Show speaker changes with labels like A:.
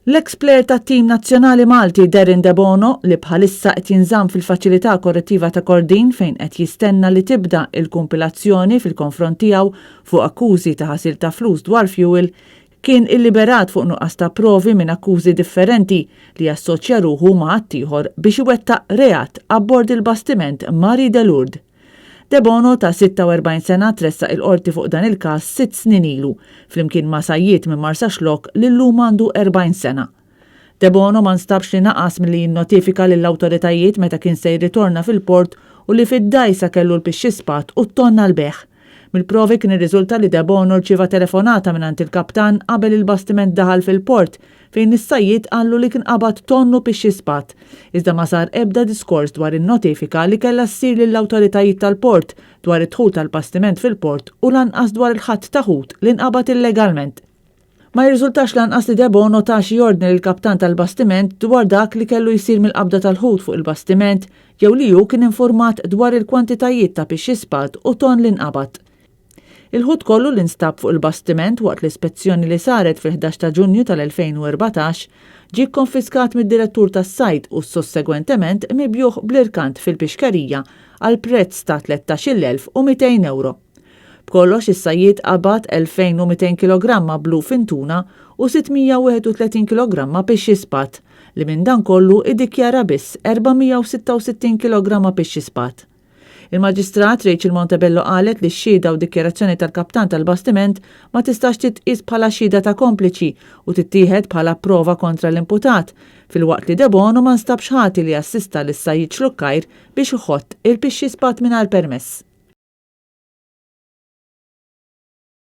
A: L-ex-plejer tat-tim nazzjonali Malti Darren De Bono li bħalissa qed jinżamm fil-faċilità korrettiva ta' Kordin fejn qed jistenna li tibda il-kumpilazzjoni fil-konfront tiegħu fuq akkużi ta' ħasil ta' flus dwar fuel kien illiberat fuq nuqqas ta' provi minn akkużi differenti li jassoċja ruħu ma' ħaddieħor biex iwettaq reat abbord il-bastiment Mari de Lourdes. De Bono ta' 46 sena tressaq il-qorti fuq dan il-każ 6 snin ilu, flimkien ma' sajjiet minn Marsa Xlok li llum għandu 40 sena. De Bono ma nstabx li naqas milli jinnotifika lill-awtoritajiet meta kien se jirritorna fil-port u li fid-dajsa kellu l-pixxi spat u t-tonna l-beħ. Mill-provi kien irriżulta li De Bono rċieva telefonata mingħand il-kaptan qabel il-bastiment daħal fil-port fejn is-sajjiet qallu li kien qabad tonnu pixxi spat. Iżda ma sar ebda diskors dwar in-notifika li kellha ssir lill-awtoritajiet tal-port dwar id-dħul tal-bastiment fil-port u lanqas dwar il-ħadd ta' ħut li nqabad illegalment. Ma jirriżultax lanqas li De Bono ta' xi jordni lill-kaptan tal-bastiment dwar dak li kellu jsir mill-qabda tal-ħut fuq il-bastiment jew li hu kien informat dwar il-kwantitajiet ta' pixxi spat u ton li nqabad. Il-ħut kollu li nstab fuq il-bastiment waqt l-ispezzjoni li saret fil-11 ta' Ġunju tal-2014 ġie konfiskat mid-direttur tas-sajt u sussegwentement mibjuħ bl-irkant fil-pixkerija għal prezz ta' 13,200 euro. B'kollox is-sajjiet qabad 2,200 kg bluefin tuna u 631 kg pixxi spat li minn dan kollu iddikjara biss 466 kg pixxi spat. Il-Maġistrat Rachel Montebello qalet li x-xhieda u dikjarazzjoni tal-kaptan tal-bastiment ma tistax titqis bħala xhieda ta' kompliċi u tittieħed bħala prova kontra l-imputat, filwaqt li De Bono ma nstabx ħati li assista lis-sajjied Xlukkajr biex iħott il-pixxi spat mingħajr permess.